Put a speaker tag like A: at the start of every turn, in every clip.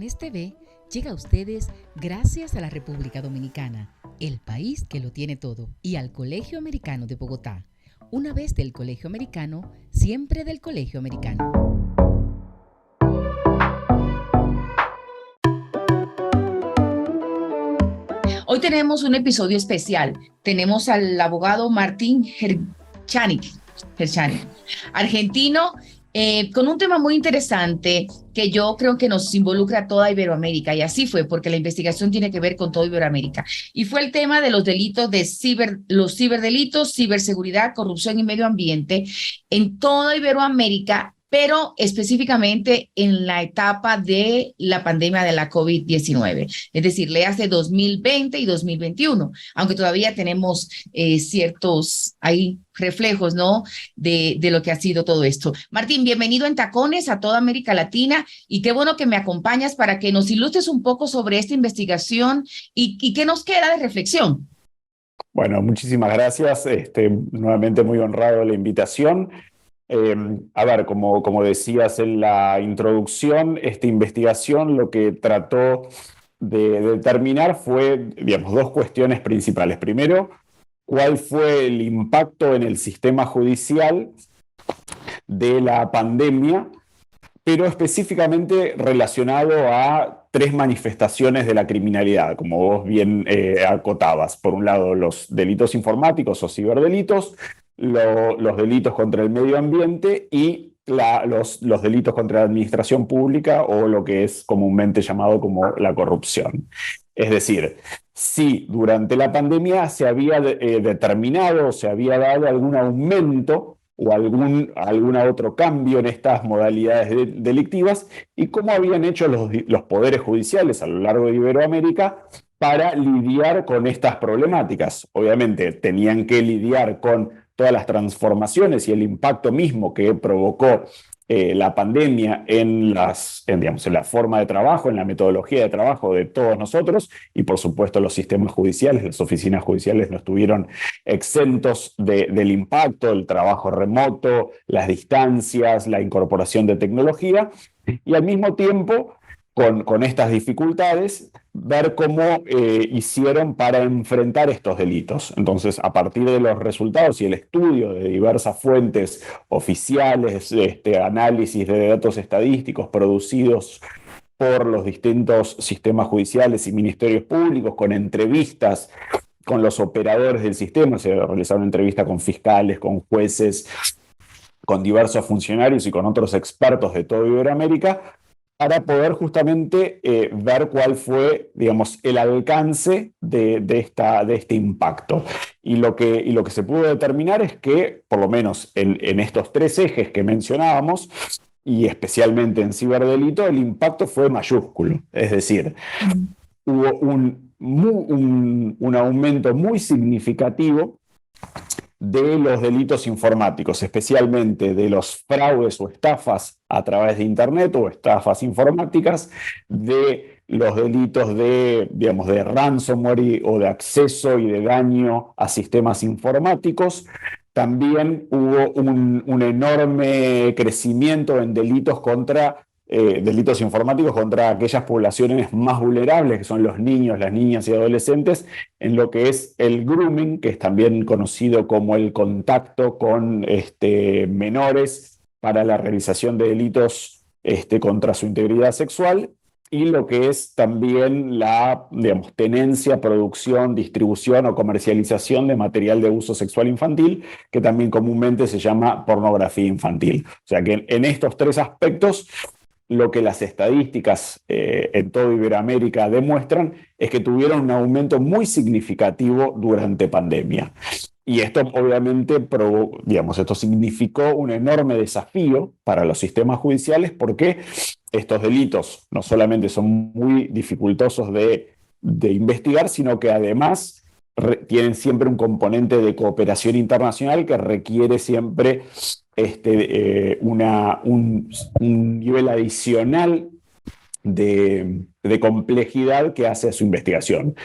A: Interés TV llega a ustedes gracias a la República Dominicana, el país que lo tiene todo, y al Colegio Americano de Bogotá. Una vez del Colegio Americano, siempre del Colegio Americano.
B: Hoy tenemos un episodio especial. Tenemos al abogado Martín Herchanic, argentino, con un tema muy interesante que yo creo que nos involucra a toda Iberoamérica, y así fue, porque la investigación tiene que ver con toda Iberoamérica. Y fue el tema de los delitos de los ciberdelitos, ciberseguridad, corrupción y medio ambiente en toda Iberoamérica, pero específicamente en la etapa de la pandemia de la COVID-19, es decir, le hace 2020 y 2021, aunque todavía tenemos ciertos ahí reflejos, ¿no? De lo que ha sido todo esto. Martín, bienvenido en Tacones a toda América Latina, y qué bueno que me acompañas para que nos ilustres un poco sobre esta investigación y qué nos queda de reflexión.
C: Bueno, muchísimas gracias. Nuevamente muy honrado la invitación. A ver, como decías en la introducción, esta investigación lo que trató de determinar fue, digamos, dos cuestiones principales. Primero, cuál fue el impacto en el sistema judicial de la pandemia, pero específicamente relacionado a tres manifestaciones de la criminalidad, como vos bien acotabas. Por un lado, los delitos informáticos o ciberdelitos, los delitos contra el medio ambiente y los delitos contra la administración pública, o lo que es comúnmente llamado como la corrupción. Es decir, si durante la pandemia se había determinado, se había dado algún aumento o algún otro cambio en estas modalidades delictivas, y cómo habían hecho los poderes judiciales a lo largo de Iberoamérica para lidiar con estas problemáticas. Obviamente tenían que lidiar con todas las transformaciones y el impacto mismo que provocó la pandemia en la forma de trabajo, en la metodología de trabajo de todos nosotros, y por supuesto los sistemas judiciales, las oficinas judiciales no estuvieron exentos del impacto, el trabajo remoto, las distancias, la incorporación de tecnología, y al mismo tiempo, con estas dificultades, ver cómo hicieron para enfrentar estos delitos. Entonces, a partir de los resultados y el estudio de diversas fuentes oficiales, análisis de datos estadísticos producidos por los distintos sistemas judiciales y ministerios públicos, con entrevistas con los operadores del sistema, se realizaron entrevistas con fiscales, con jueces, con diversos funcionarios y con otros expertos de toda Iberoamérica, para poder justamente ver cuál fue, digamos, el alcance de este impacto. Y lo que se pudo determinar es que, por lo menos en estos tres ejes que mencionábamos, y especialmente en ciberdelito, el impacto fue mayúsculo. Es decir, hubo un aumento muy significativo de los delitos informáticos, especialmente de los fraudes o estafas a través de Internet o estafas informáticas, de los delitos de ransomware o de acceso y de daño a sistemas informáticos. También hubo un enorme crecimiento en delitos informáticos contra aquellas poblaciones más vulnerables, que son los niños, las niñas y adolescentes, en lo que es el grooming, que es también conocido como el contacto con menores para la realización de delitos contra su integridad sexual, y lo que es también la, tenencia, producción, distribución o comercialización de material de uso sexual infantil, que también comúnmente se llama pornografía infantil. O sea que en estos tres aspectos, lo que las estadísticas en toda Iberoamérica demuestran es que tuvieron un aumento muy significativo durante pandemia. Y esto obviamente esto significó un enorme desafío para los sistemas judiciales, porque estos delitos no solamente son muy dificultosos de investigar, sino que además tienen siempre un componente de cooperación internacional que requiere siempre un nivel adicional de complejidad que hace a su investigación.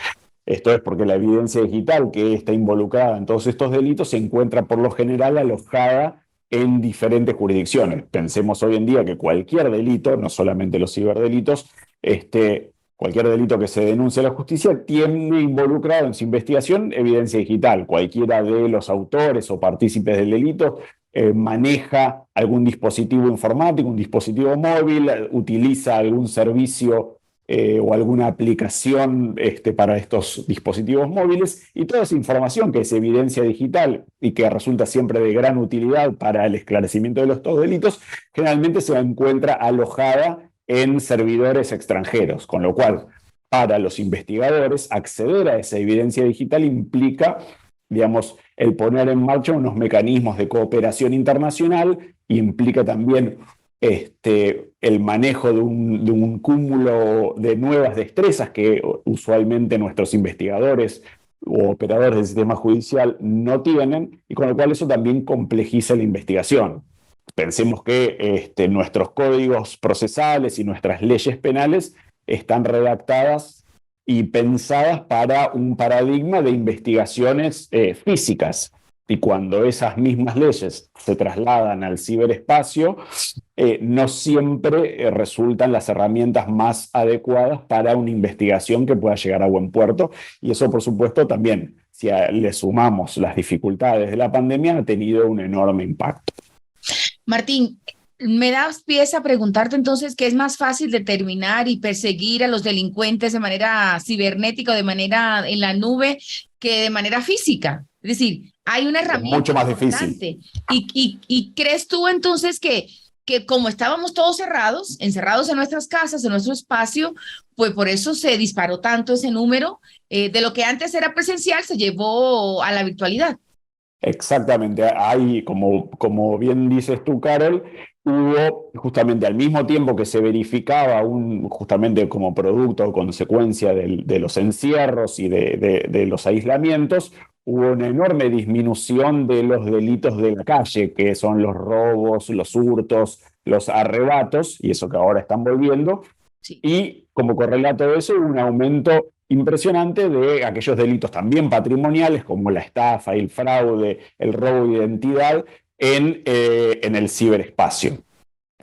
C: Esto es porque la evidencia digital que está involucrada en todos estos delitos se encuentra por lo general alojada en diferentes jurisdicciones. Pensemos hoy en día que cualquier delito, no solamente los ciberdelitos, cualquier delito que se denuncie a la justicia tiene involucrado en su investigación evidencia digital. Cualquiera de los autores o partícipes del delito maneja algún dispositivo informático, un dispositivo móvil, utiliza algún servicio o alguna aplicación para estos dispositivos móviles, y toda esa información que es evidencia digital y que resulta siempre de gran utilidad para el esclarecimiento de estos delitos, generalmente se encuentra alojada en servidores extranjeros, con lo cual para los investigadores acceder a esa evidencia digital implica, digamos, el poner en marcha unos mecanismos de cooperación internacional, implica también el manejo de un cúmulo de nuevas destrezas que usualmente nuestros investigadores o operadores del sistema judicial no tienen, y con lo cual eso también complejiza la investigación. Pensemos que nuestros códigos procesales y nuestras leyes penales están redactadas y pensadas para un paradigma de investigaciones físicas. Y cuando esas mismas leyes se trasladan al ciberespacio, no siempre resultan las herramientas más adecuadas para una investigación que pueda llegar a buen puerto. Y eso, por supuesto, también, si le sumamos las dificultades de la pandemia, ha tenido un enorme impacto.
B: Martín, me das pie a preguntarte entonces qué es más fácil determinar y perseguir a los delincuentes de manera cibernética o de manera en la nube que de manera física. Es decir, hay una herramienta
C: mucho más
B: importante.
C: difícil.
B: ¿Y crees tú entonces que como estábamos todos encerrados en nuestras casas, en nuestro espacio, pues por eso se disparó tanto ese número de lo que antes era presencial, se llevó a la virtualidad?
C: Exactamente, hay, como bien dices tú, Carol, hubo justamente al mismo tiempo que se verificaba justamente como producto o consecuencia de los encierros y de los aislamientos, hubo una enorme disminución de los delitos de la calle, que son los robos, los hurtos, los arrebatos, y eso que ahora están volviendo.
B: Sí.
C: Y como correlato de eso, un aumento impresionante de aquellos delitos también patrimoniales, como la estafa, el fraude, el robo de identidad en el ciberespacio.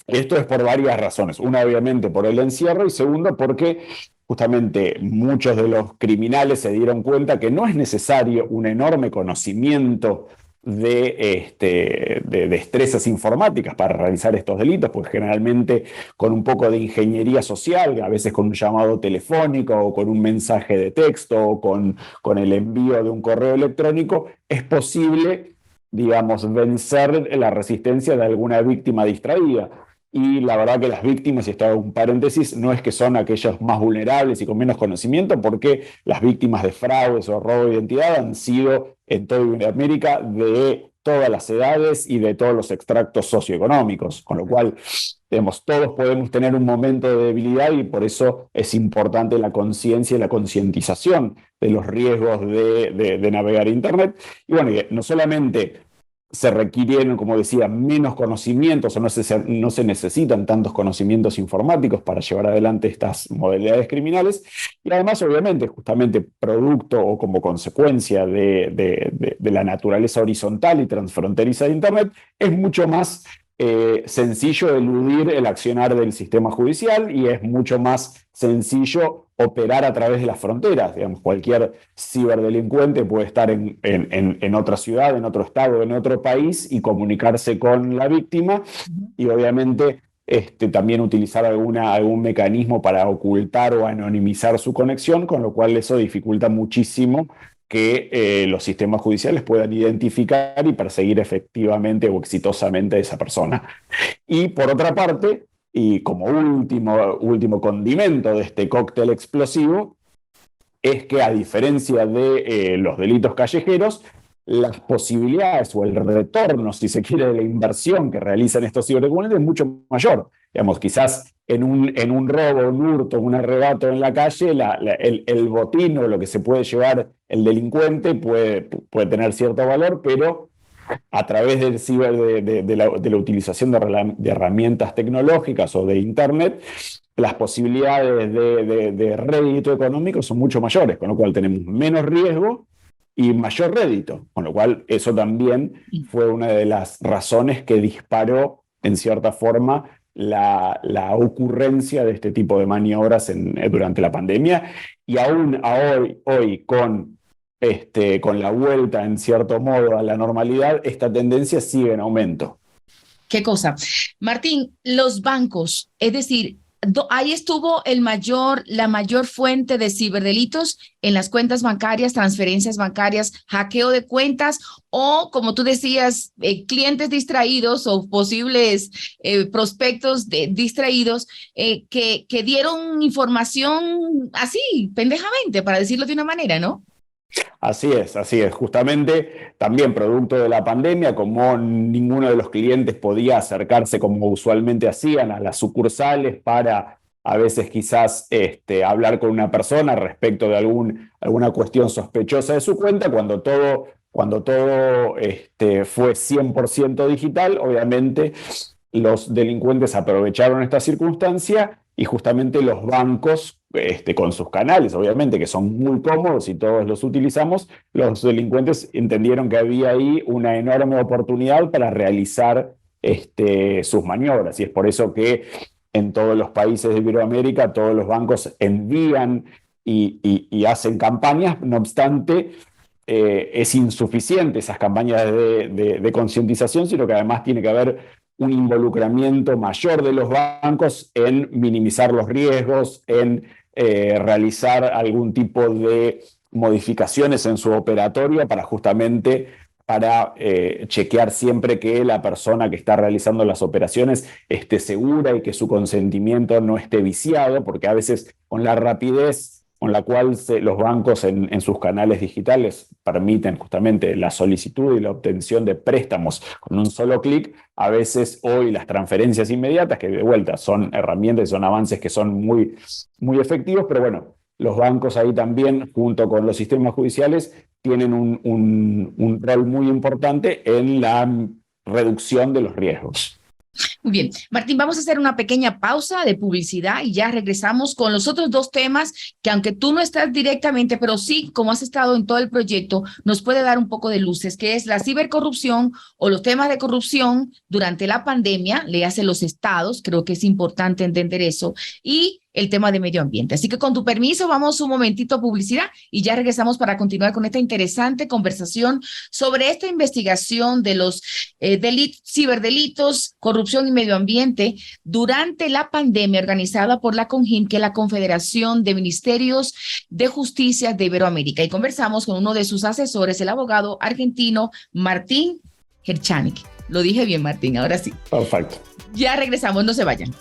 C: Esto es por varias razones. Una, obviamente, por el encierro, y segundo, porque justamente muchos de los criminales se dieron cuenta que no es necesario un enorme conocimiento de destrezas informáticas para realizar estos delitos, pues generalmente con un poco de ingeniería social, a veces con un llamado telefónico o con un mensaje de texto o con el envío de un correo electrónico, es posible, digamos, vencer la resistencia de alguna víctima distraída. Y la verdad que las víctimas, y esto hago un paréntesis, no es que son aquellos más vulnerables y con menos conocimiento, porque las víctimas de fraudes o robo de identidad han sido en toda América de todas las edades y de todos los extractos socioeconómicos, con lo cual todos podemos tener un momento de debilidad, y por eso es importante la conciencia y la concientización de los riesgos de navegar Internet. Y bueno, no solamente se requirieron, como decía, menos conocimientos, o no se necesitan tantos conocimientos informáticos para llevar adelante estas modalidades criminales, y además, obviamente, justamente producto o como consecuencia de la naturaleza horizontal y transfronteriza de Internet, es mucho más sencillo eludir el accionar del sistema judicial, y es mucho más sencillo operar a través de las fronteras. Digamos, cualquier ciberdelincuente puede estar en otra ciudad, en otro estado, en otro país, y comunicarse con la víctima, y obviamente también utilizar algún mecanismo para ocultar o anonimizar su conexión, con lo cual eso dificulta muchísimo que los sistemas judiciales puedan identificar y perseguir efectivamente o exitosamente a esa persona. Y por otra parte, y como último condimento de este cóctel explosivo, es que, a diferencia de los delitos callejeros, las posibilidades o el retorno, si se quiere, de la inversión que realizan estos ciberdelincuentes es mucho mayor. Digamos, quizás en un robo, un hurto, un arrebato en la calle, el botín o lo que se puede llevar el delincuente puede tener cierto valor, pero a través de la utilización de herramientas tecnológicas o de Internet, las posibilidades de rédito económico son mucho mayores, con lo cual tenemos menos riesgo y mayor rédito, con lo cual eso también fue una de las razones que disparó, en cierta forma, la ocurrencia de este tipo de maniobras durante la pandemia. Y aún hoy con la vuelta, en cierto modo, a la normalidad, esta tendencia sigue en aumento.
B: ¿Qué cosa? Martín, los bancos, es decir, ahí estuvo la mayor fuente de ciberdelitos en las cuentas bancarias, transferencias bancarias, hackeo de cuentas o, como tú decías, clientes distraídos o posibles prospectos distraídos que dieron información así, pendejamente, para decirlo de una manera, ¿no?
C: Así es, así es. Justamente también producto de la pandemia, como ninguno de los clientes podía acercarse como usualmente hacían a las sucursales para a veces quizás hablar con una persona respecto de alguna cuestión sospechosa de su cuenta, cuando todo fue 100% digital, obviamente los delincuentes aprovecharon esta circunstancia y justamente los bancos, con sus canales, obviamente, que son muy cómodos y todos los utilizamos, los delincuentes entendieron que había ahí una enorme oportunidad para realizar sus maniobras. Y es por eso que en todos los países de Iberoamérica todos los bancos envían y hacen campañas. No obstante, es insuficiente esas campañas de concientización, sino que además tiene que haber un involucramiento mayor de los bancos en minimizar los riesgos, en realizar algún tipo de modificaciones en su operatorio para chequear siempre que la persona que está realizando las operaciones esté segura y que su consentimiento no esté viciado, porque a veces con la rapidez con la cual los bancos en sus canales digitales permiten justamente la solicitud y la obtención de préstamos con un solo clic, a veces hoy las transferencias inmediatas, que de vuelta son herramientas y son avances que son muy, muy efectivos, pero bueno, los bancos ahí también, junto con los sistemas judiciales, tienen un rol muy importante en la reducción de los riesgos.
B: Muy bien, Martín, vamos a hacer una pequeña pausa de publicidad y ya regresamos con los otros dos temas que aunque tú no estás directamente, pero sí, como has estado en todo el proyecto, nos puede dar un poco de luces, que es la cibercorrupción o los temas de corrupción durante la pandemia, le hace los estados, creo que es importante entender eso, y el tema de medio ambiente. Así que con tu permiso, vamos un momentito a publicidad y ya regresamos para continuar con esta interesante conversación sobre esta investigación de los ciberdelitos, corrupción y medio ambiente durante la pandemia organizada por la CONJIM, que es la Confederación de Ministerios de Justicia de Iberoamérica. Y conversamos con uno de sus asesores, el abogado argentino Martín Herchanik. Lo dije bien, Martín, ahora sí.
C: Perfecto.
B: Ya regresamos, no se vayan.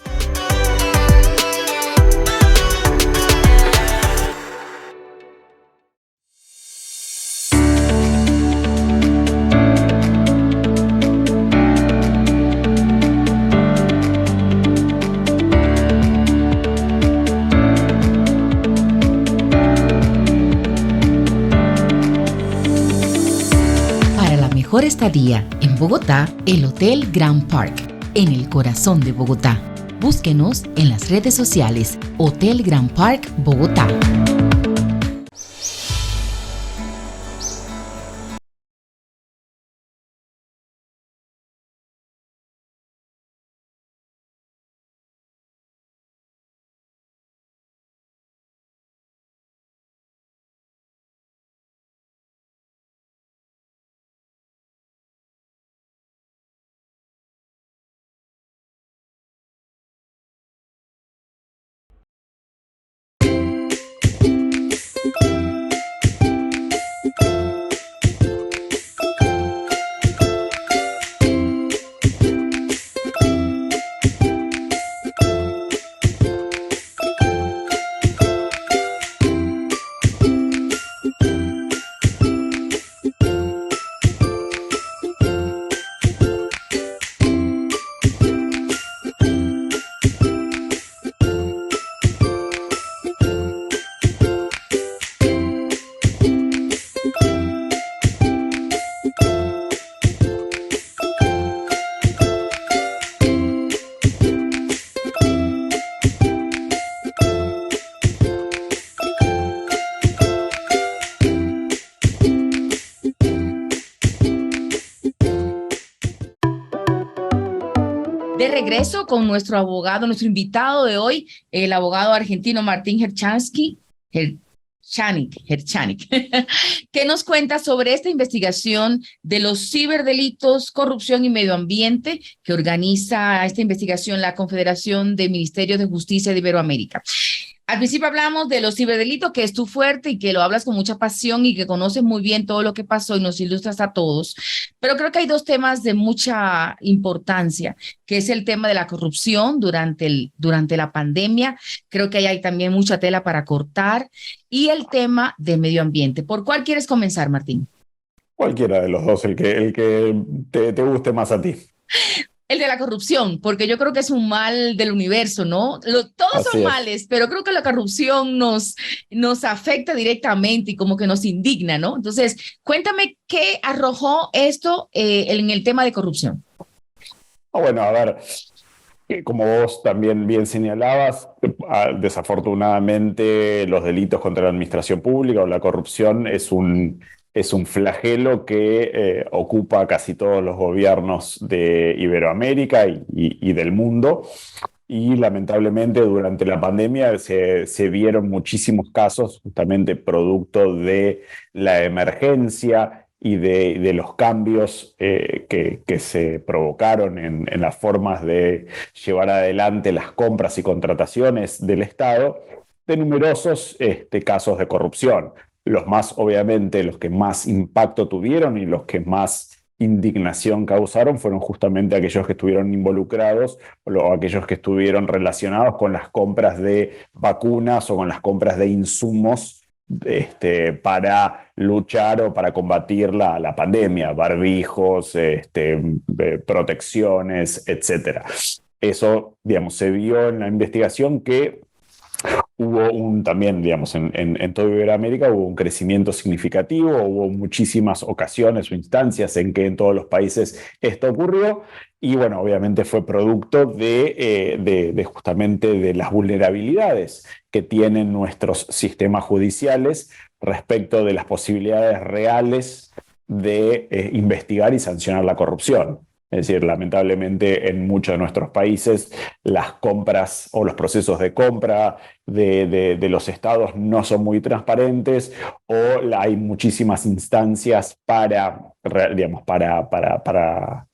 A: Mejor estadía en Bogotá, el Hotel Grand Park, en el corazón de Bogotá. Búsquenos en las redes sociales Hotel Grand Park Bogotá.
B: De regreso con nuestro abogado, nuestro invitado de hoy, el abogado argentino Martín Herchanik, que nos cuenta sobre esta investigación de los ciberdelitos, corrupción y medio ambiente que organiza esta investigación la Confederación de Ministerios de Justicia de Iberoamérica. Al principio hablamos de los ciberdelitos, que es tu fuerte y que lo hablas con mucha pasión y que conoces muy bien todo lo que pasó y nos ilustras a todos. Pero creo que hay dos temas de mucha importancia, que es el tema de la corrupción durante la pandemia. Creo que ahí hay también mucha tela para cortar. Y el tema de medio ambiente. ¿Por cuál quieres comenzar, Martín?
C: Cualquiera de los dos, el que te guste más a ti.
B: El de la corrupción, porque yo creo que es un mal del universo, ¿no? Todos son males, pero creo que la corrupción nos afecta directamente y como que nos indigna, ¿no? Entonces, cuéntame qué arrojó esto en el tema de corrupción.
C: Bueno, a ver, como vos también bien señalabas, desafortunadamente los delitos contra la administración pública o la corrupción es un flagelo que ocupa casi todos los gobiernos de Iberoamérica y del mundo. Y lamentablemente durante la pandemia se vieron muchísimos casos justamente producto de la emergencia y de los cambios que se provocaron en las formas de llevar adelante las compras y contrataciones del Estado, de numerosos casos de corrupción. Obviamente, los que más impacto tuvieron y los que más indignación causaron fueron justamente aquellos que estuvieron involucrados o aquellos que estuvieron relacionados con las compras de vacunas o con las compras de insumos para luchar o para combatir la pandemia, barbijos, protecciones, etc. Eso, digamos, se vio en la investigación que hubo también, digamos, en toda Iberoamérica hubo un crecimiento significativo, hubo muchísimas ocasiones o instancias en que en todos los países esto ocurrió, y bueno, obviamente fue producto de justamente de las vulnerabilidades que tienen nuestros sistemas judiciales respecto de las posibilidades reales de investigar y sancionar la corrupción. Es decir, lamentablemente en muchos de nuestros países las compras o los procesos de compra de los estados no son muy transparentes o hay muchísimas instancias para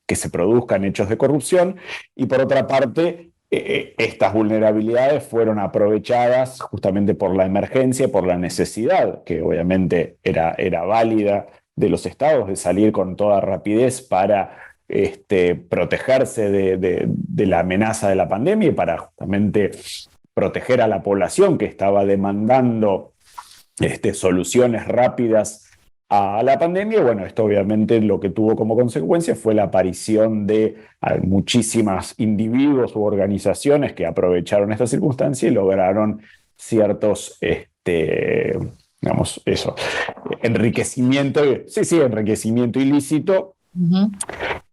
C: que se produzcan hechos de corrupción. Y por otra parte, estas vulnerabilidades fueron aprovechadas justamente por la emergencia, por la necesidad, que obviamente era válida de los estados de salir con toda rapidez para protegerse de la amenaza de la pandemia y para justamente proteger a la población que estaba demandando soluciones rápidas a la pandemia. Bueno, esto obviamente lo que tuvo como consecuencia fue la aparición de muchísimos individuos u organizaciones que aprovecharon esta circunstancia y lograron ciertos enriquecimiento ilícito. Uh-huh.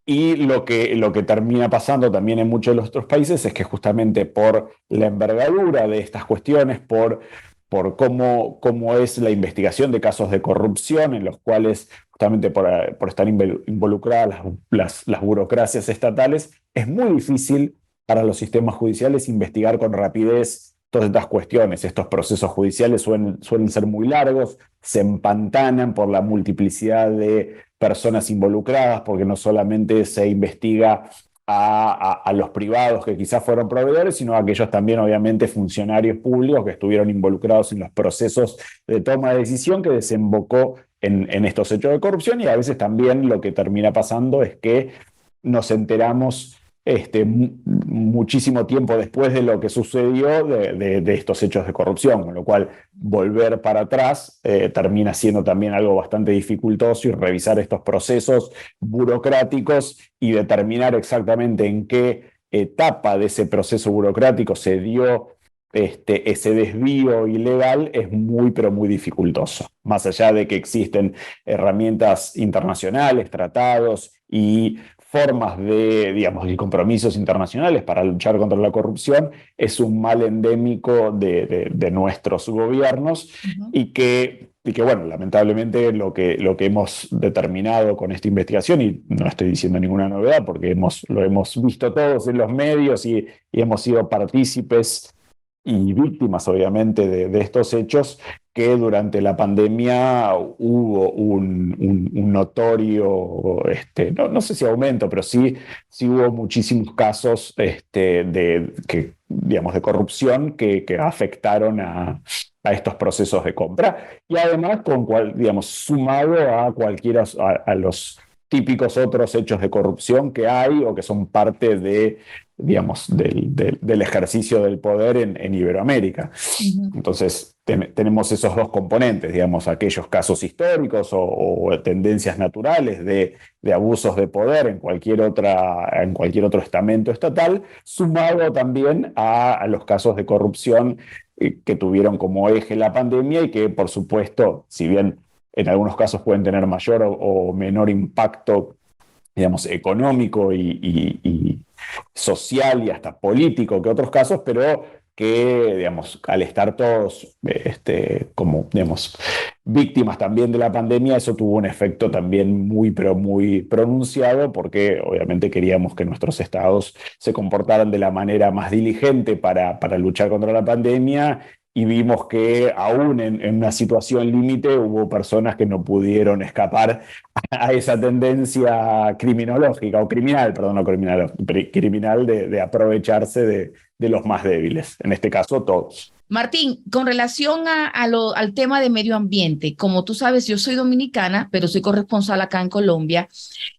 C: Y lo que termina pasando también en muchos de los otros países es que justamente por la envergadura de estas cuestiones, por cómo es la investigación de casos de corrupción en los cuales justamente por estar involucradas las burocracias estatales, es muy difícil para los sistemas judiciales investigar con rapidez todas estas cuestiones. Estos procesos judiciales suelen ser muy largos, se empantanan por la multiplicidad de personas involucradas, porque no solamente se investiga a los privados que quizás fueron proveedores, sino a aquellos también, obviamente, funcionarios públicos que estuvieron involucrados en los procesos de toma de decisión que desembocó en estos hechos de corrupción. Y a veces también lo que termina pasando es que nos enteramos muchísimo tiempo después de lo que sucedió de estos hechos de corrupción, con lo cual volver para atrás termina siendo también algo bastante dificultoso, y revisar estos procesos burocráticos y determinar exactamente en qué etapa de ese proceso burocrático se dio ese desvío ilegal es muy, pero muy dificultoso. Más allá de que existen herramientas internacionales, tratados y formas y compromisos internacionales para luchar contra la corrupción, es un mal endémico de nuestros gobiernos. Uh-huh. Y que y que bueno, lamentablemente lo que hemos determinado con esta investigación, y no estoy diciendo ninguna novedad porque lo hemos visto todos en los medios y hemos sido partícipes y víctimas, obviamente, de estos hechos, que durante la pandemia hubo un notorio, no sé si aumento, pero sí hubo muchísimos casos digamos, de corrupción que afectaron a estos procesos de compra. Y además, digamos, sumado a los típicos otros hechos de corrupción que hay o que son parte digamos, del ejercicio del poder en Iberoamérica. Entonces, tenemos esos dos componentes, digamos, aquellos casos históricos o tendencias naturales de abusos de poder en cualquier otro estamento estatal, sumado también a los casos de corrupción que tuvieron como eje la pandemia y que, por supuesto, si bien en algunos casos pueden tener mayor o menor impacto, digamos, económico y social y hasta político que otros casos, pero que, digamos, al estar todos como, digamos, víctimas también de la pandemia, eso tuvo un efecto también pero muy pronunciado, porque obviamente queríamos que nuestros estados se comportaran de la manera más diligente para luchar contra la pandemia, y vimos que aún en una situación límite hubo personas que no pudieron escapar a esa tendencia criminológica, o criminal, perdón, no criminal, criminal de aprovecharse de los más débiles, en este caso todos.
B: Martín, con relación al tema de medio ambiente, como tú sabes, yo soy dominicana, pero soy corresponsal acá en Colombia.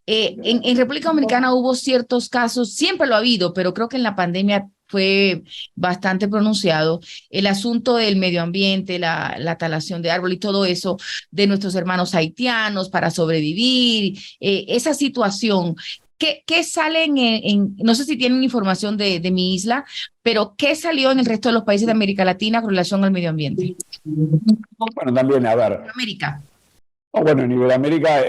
B: En República Dominicana hubo ciertos casos, siempre lo ha habido, pero creo que en la pandemia fue bastante pronunciado el asunto del medio ambiente, la talación de árboles y todo eso de nuestros hermanos haitianos para sobrevivir, esa situación. ¿Qué sale no sé si tienen información de mi isla, pero qué salió en el resto de los países de América Latina con relación al medio ambiente?
C: Bueno, también, a ver.
B: América.
C: Bueno, en Iberoamérica,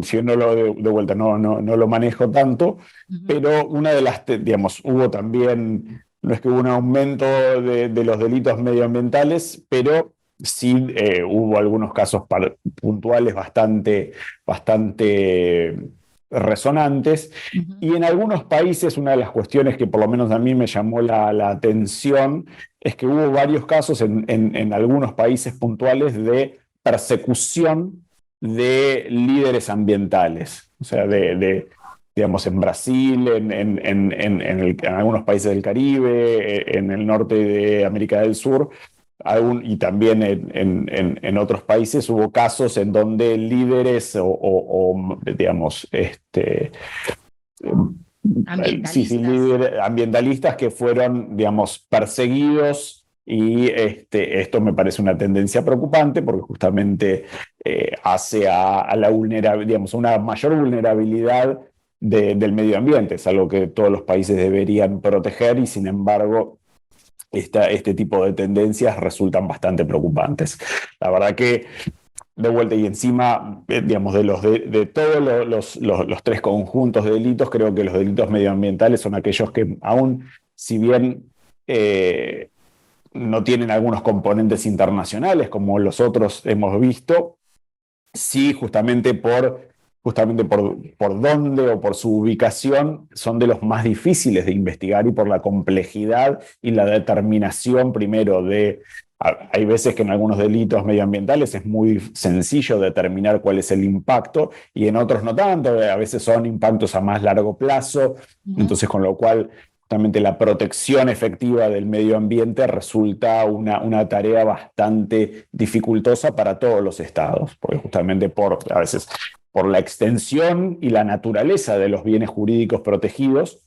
C: si yo no de vuelta, no lo manejo tanto, pero una de las, digamos, hubo también, no es que hubo un aumento de los delitos medioambientales, pero sí hubo algunos casos puntuales bastante resonantes. Y en algunos países, una de las cuestiones que por lo menos a mí me llamó la atención es que hubo varios casos en algunos países puntuales de persecución de líderes ambientales, o sea, digamos, en Brasil, en algunos países del Caribe, en el norte de América del Sur, y también en otros países hubo casos en donde líderes digamos, ambientalistas que fueron, digamos, perseguidos. Y esto me parece una tendencia preocupante porque justamente hace a la digamos, una mayor vulnerabilidad del medio ambiente. Es algo que todos los países deberían proteger y, sin embargo, este tipo de tendencias resultan bastante preocupantes. La verdad que, de vuelta y encima, digamos, de todos los tres conjuntos de delitos, creo que los delitos medioambientales son aquellos que, aún si bien no tienen algunos componentes internacionales como los otros hemos visto, sí, justamente por dónde o por su ubicación son de los más difíciles de investigar, y por la complejidad y la determinación primero hay veces que en algunos delitos medioambientales es muy sencillo determinar cuál es el impacto, y en otros no tanto, a veces son impactos a más largo plazo, entonces con lo cual justamente la protección efectiva del medio ambiente resulta una tarea bastante dificultosa para todos los estados, porque justamente a veces por la extensión y la naturaleza de los bienes jurídicos protegidos,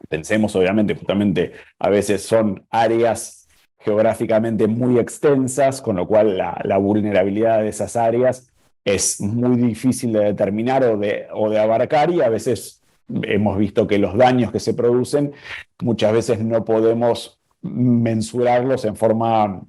C: pensemos obviamente, justamente a veces son áreas geográficamente muy extensas, con lo cual la vulnerabilidad de esas áreas es muy difícil de determinar o de abarcar, y a veces hemos visto que los daños que se producen muchas veces no podemos mensurarlos en forma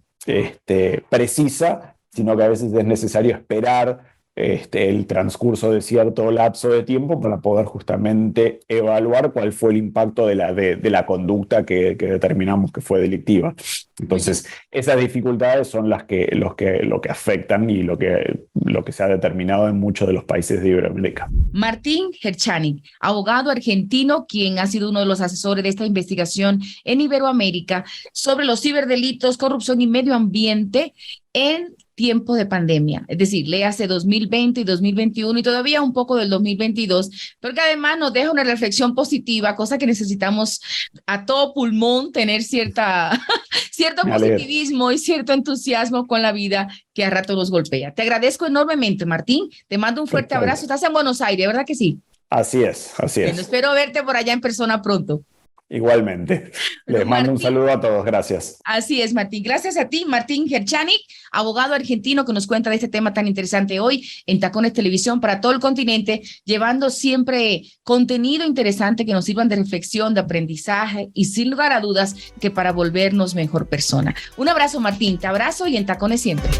C: precisa, sino que a veces es necesario esperar el transcurso de cierto lapso de tiempo para poder justamente evaluar cuál fue el impacto de la conducta que determinamos que fue delictiva. Entonces, esas dificultades son lo que afectan y lo que se ha determinado en muchos de los países de Iberoamérica.
B: Martín Herchanik, abogado argentino, quien ha sido uno de los asesores de esta investigación en Iberoamérica sobre los ciberdelitos, corrupción y medio ambiente en tiempo de pandemia, es decir, léase 2020 y 2021 y todavía un poco del 2022, pero que además nos deja una reflexión positiva, cosa que necesitamos a todo pulmón tener cierto positivismo y cierto entusiasmo con la vida que a rato nos golpea. Te agradezco enormemente, Martín, te mando un fuerte abrazo. Estás en Buenos Aires, ¿verdad que sí?
C: Así es.
B: Bueno, espero verte por allá en persona pronto.
C: Igualmente. Les mando un saludo a todos. Gracias.
B: Así es, Martín. Gracias a ti, Martín Herchanik, abogado argentino que nos cuenta de este tema tan interesante hoy en Tacones Televisión para todo el continente, llevando siempre contenido interesante que nos sirvan de reflexión, de aprendizaje y sin lugar a dudas que para volvernos mejor persona. Un abrazo, Martín. Te abrazo y en Tacones siempre.